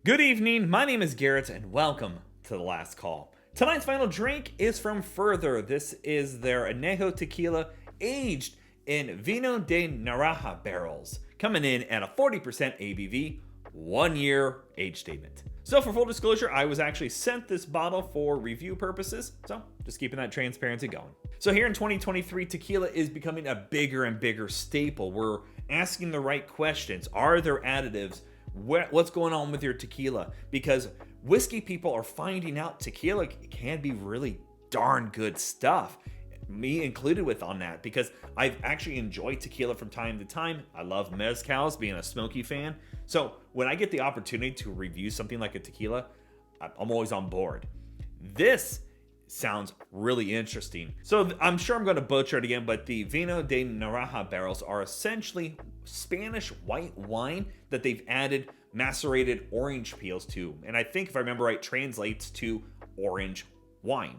Good evening, my name is Garrett, and welcome to The Last Call. Tonight's final drink is from Furthur. This is their Anejo Tequila, aged in Vino De Naranja barrels, coming in at a 40% ABV, 1 year age statement. So for full disclosure, I was actually sent this bottle for review purposes, so just keeping that transparency going. So here in 2023, tequila is becoming a bigger and bigger staple. We're asking the right questions. Are there additives? What's going on with your tequila? Because whiskey people are finding out tequila can be really darn good stuff. Me included with on that, because I've actually enjoyed tequila from time to time. I love mezcals, being a smoky fan. So when I get the opportunity to review something like a tequila, I'm always on board. This sounds really interesting. So I'm sure I'm going to butcher it again, but the Vino De Naranja barrels are essentially Spanish white wine that they've added macerated orange peels to. And I think, if I remember right, translates to orange wine.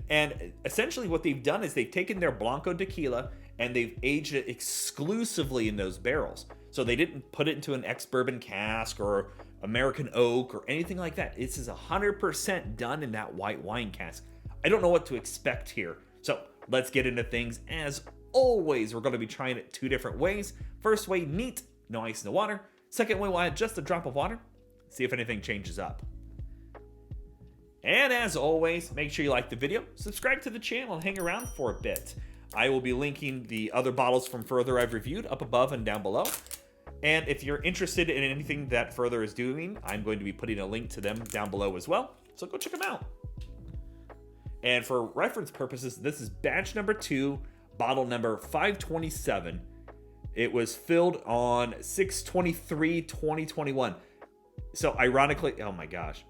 And essentially what they've done is they've taken their Blanco tequila and they've aged it exclusively in those barrels. So they didn't put it into an ex-bourbon cask or American oak or anything like that. This is 100% done in that white wine cask. I don't know what to expect here. So let's get into things. As always, we're going to be trying it two different ways. First way, neat, no ice in the water. Second way, we'll add just a drop of water, see if anything changes up. And as always, make sure you like the video, subscribe to the channel, and hang around for a bit. I will be linking the other bottles from Furthur I've reviewed up above and down below. And if you're interested in anything that Furthur is doing, I'm going to be putting a link to them down below as well. So go check them out. And for reference purposes, this is batch number 2, bottle number 527. It was filled on 6/23/2021. So ironically, oh my gosh.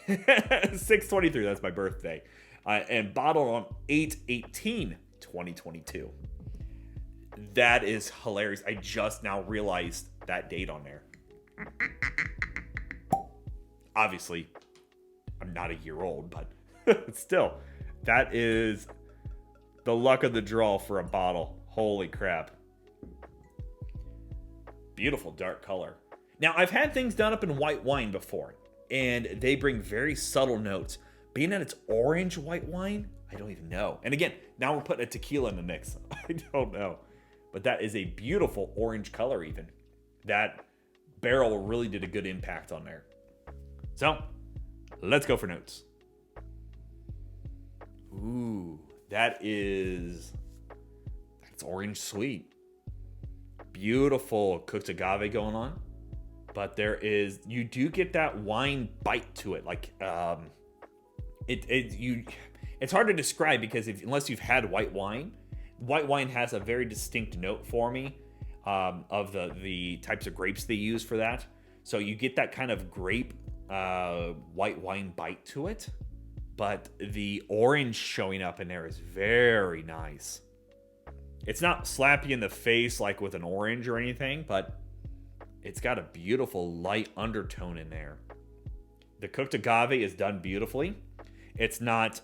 6/23, that's my birthday. And bottled on 8/18/2022. That is hilarious. I just now realized that date on there. Obviously, I'm not a year old, but still, that is the luck of the draw for a bottle. Holy crap. Beautiful dark color. Now, I've had things done up in white wine before, and they bring very subtle notes. Being that it's orange white wine, I don't even know. And again, now we're putting a tequila in the mix. I don't know. But that is a beautiful orange color even. That barrel really did a good impact on there. So, let's go for notes. Ooh, that's orange sweet. Beautiful cooked agave going on. But you do get that wine bite to it. Like, it's hard to describe because unless you've had white wine has a very distinct note for me of the types of grapes they use for that. So you get that kind of grape white wine bite to it. But the orange showing up in there is very nice. It's not slap you in the face like with an orange or anything, but it's got a beautiful light undertone in there. The cooked agave is done beautifully. It's not,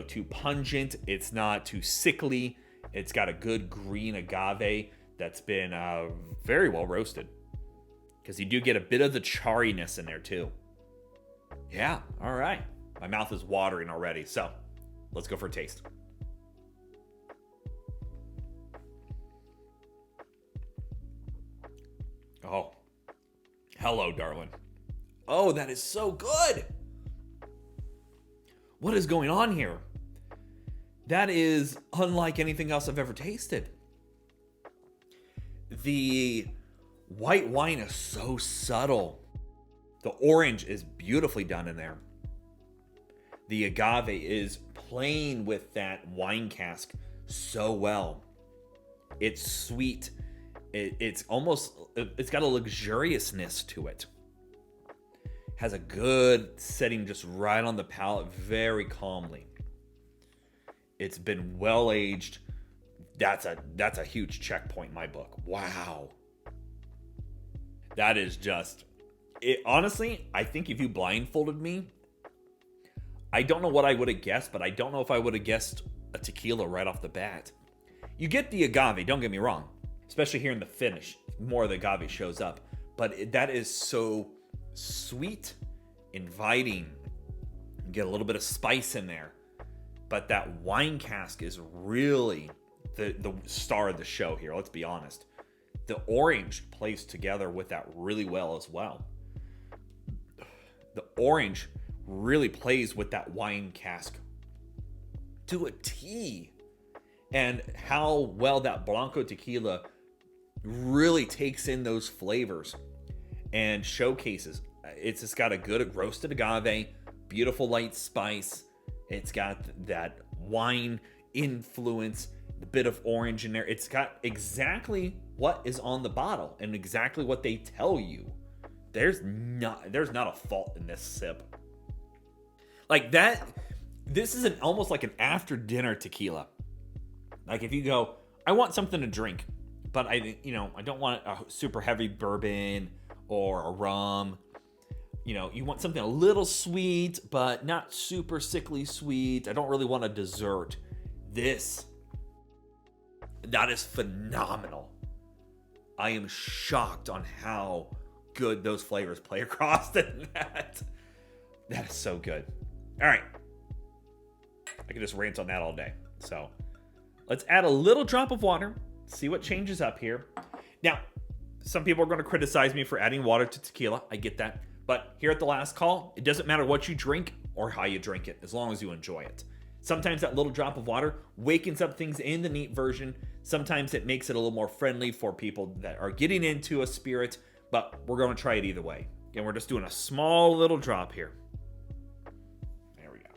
too pungent. It's not too sickly. It's got a good green agave that's been very well roasted. Because you do get a bit of the charriness in there too. Yeah, all right. My mouth is watering already, so let's go for a taste. Oh, hello, darling. Oh, that is so good. What is going on here? That is unlike anything else I've ever tasted. The white wine is so subtle. The orange is beautifully done in there. The agave is playing with that wine cask so well. It's sweet. It's got a luxuriousness to it. Has a good setting just right on the palate, very calmly. It's been well aged. That's a huge checkpoint in my book. Wow. That is just it. Honestly, I think if you blindfolded me, I don't know what I would have guessed, but I don't know if I would have guessed a tequila right off the bat. You get the agave, don't get me wrong, especially here in the finish. More of the agave shows up, but that is so sweet, inviting. You get a little bit of spice in there. But that wine cask is really the star of the show here, let's be honest. The orange plays together with that really well as well. The orange really plays with that wine cask to a T. And how well that Blanco tequila really takes in those flavors and showcases. It's just got a good roasted agave, beautiful light spice. It's got that wine influence, the bit of orange in there. It's got exactly what is on the bottle and exactly what they tell you. There's not a fault in this sip. Like that, this is almost like an after dinner tequila. Like if you go, I want something to drink, but I don't want a super heavy bourbon or a rum. You want something a little sweet, but not super sickly sweet. I don't really want a dessert. That is phenomenal. I am shocked on how good those flavors play across in that. That is so good. All right. I could just rant on that all day. So let's add a little drop of water, see what changes up here. Now, some people are going to criticize me for adding water to tequila. I get that. But here at the last call, it doesn't matter what you drink or how you drink it, as long as you enjoy it. Sometimes that little drop of water wakens up things in the neat version. Sometimes it makes it a little more friendly for people that are getting into a spirit, but we're going to try it either way. Again, we're just doing a small little drop here. There we go.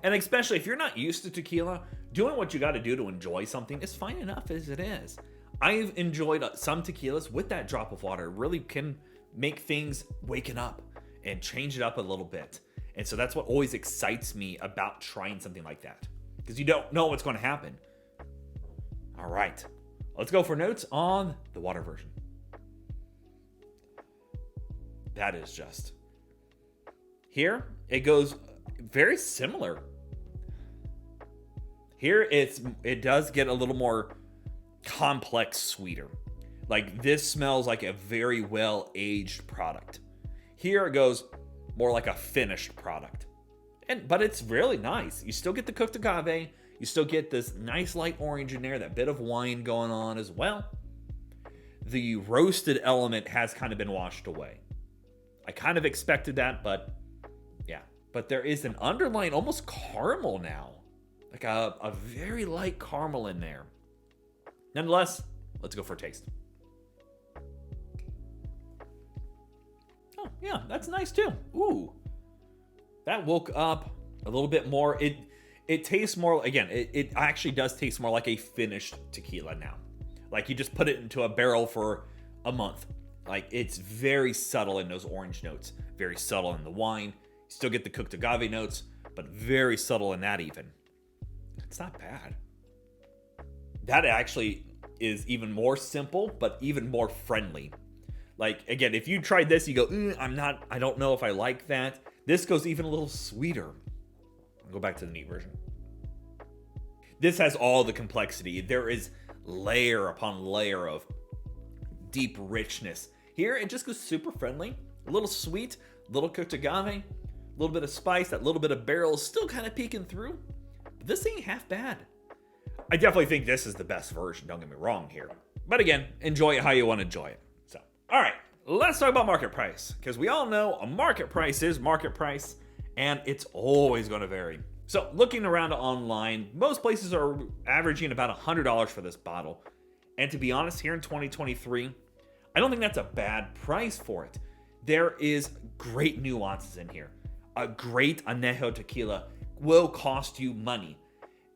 And especially if you're not used to tequila, doing what you got to do to enjoy something is fine enough as it is. I've enjoyed some tequilas with that drop of water. It really can make things waken up and change it up a little bit. And so that's what always excites me about trying something like that, because you don't know what's going to happen. All right, let's go for notes on the water version. That is just... Here, it goes very similar. Here, it does get a little more complex sweeter. Like this smells like a very well aged product. Here it goes more like a finished product, but it's really nice. You still get the cooked agave, you still get this nice light orange in there, that bit of wine going on as well. The roasted element has kind of been washed away. I kind of expected that, but yeah. But there is an underlying almost caramel now, like a very light caramel in there. Nonetheless, let's go for a taste. Oh, yeah, that's nice too. Ooh. That woke up a little bit more. It tastes more, again, it actually does taste more like a finished tequila now. Like you just put it into a barrel for a month. Like it's very subtle in those orange notes. Very subtle in the wine. You still get the cooked agave notes, but very subtle in that even. It's not bad. That actually is even more simple, but even more friendly. Like, again, if you tried this, you go, I don't know if I like that. This goes even a little sweeter. I'll go back to the neat version. This has all the complexity. There is layer upon layer of deep richness. Here, it just goes super friendly, a little sweet, a little cooked agave, a little bit of spice, that little bit of barrel is still kind of peeking through. But this ain't half bad. I definitely think this is the best version, don't get me wrong here. But again, enjoy it how you want to enjoy it. So, all right, let's talk about market price, because we all know a market price is market price, and it's always going to vary. So, looking around online, most places are averaging about $100 for this bottle. And to be honest, here in 2023, I don't think that's a bad price for it. There is great nuances in here. A great Anejo Tequila will cost you money,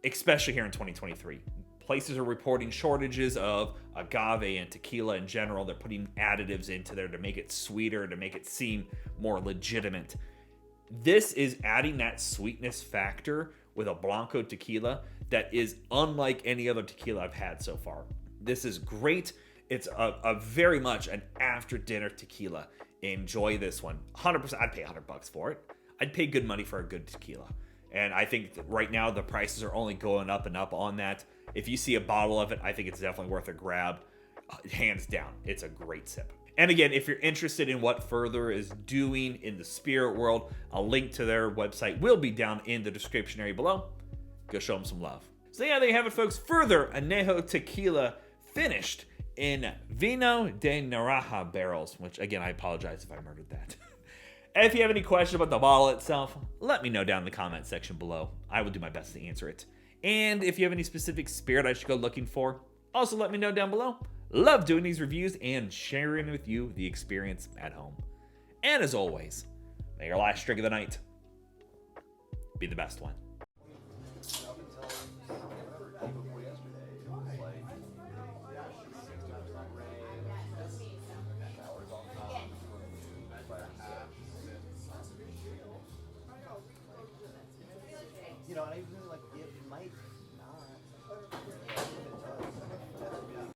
especially here in 2023. Places are reporting shortages of agave and tequila in general. They're putting additives into there to make it sweeter, to make it seem more legitimate. This is adding that sweetness factor with a Blanco tequila that is unlike any other tequila I've had so far. This is great. It's a very much an after dinner tequila. Enjoy this one. 100%. I'd pay $100 for it. I'd pay good money for a good tequila. And I think that right now the prices are only going up and up on that. If you see a bottle of it, I think it's definitely worth a grab. Hands down, it's a great sip. And again, if you're interested in what Furthur is doing in the spirit world, a link to their website will be down in the description area below. Go show them some love. So yeah, there you have it, folks. Furthur Anejo Tequila finished in Vino De Naranja barrels, which again, I apologize if I murdered that. If you have any questions about the bottle itself, let me know down in the comment section below. I will do my best to answer it. And if you have any specific spirit I should go looking for, also let me know down below. Love doing these reviews and sharing with you the experience at home. And as always, may your last drink of the night be the best one.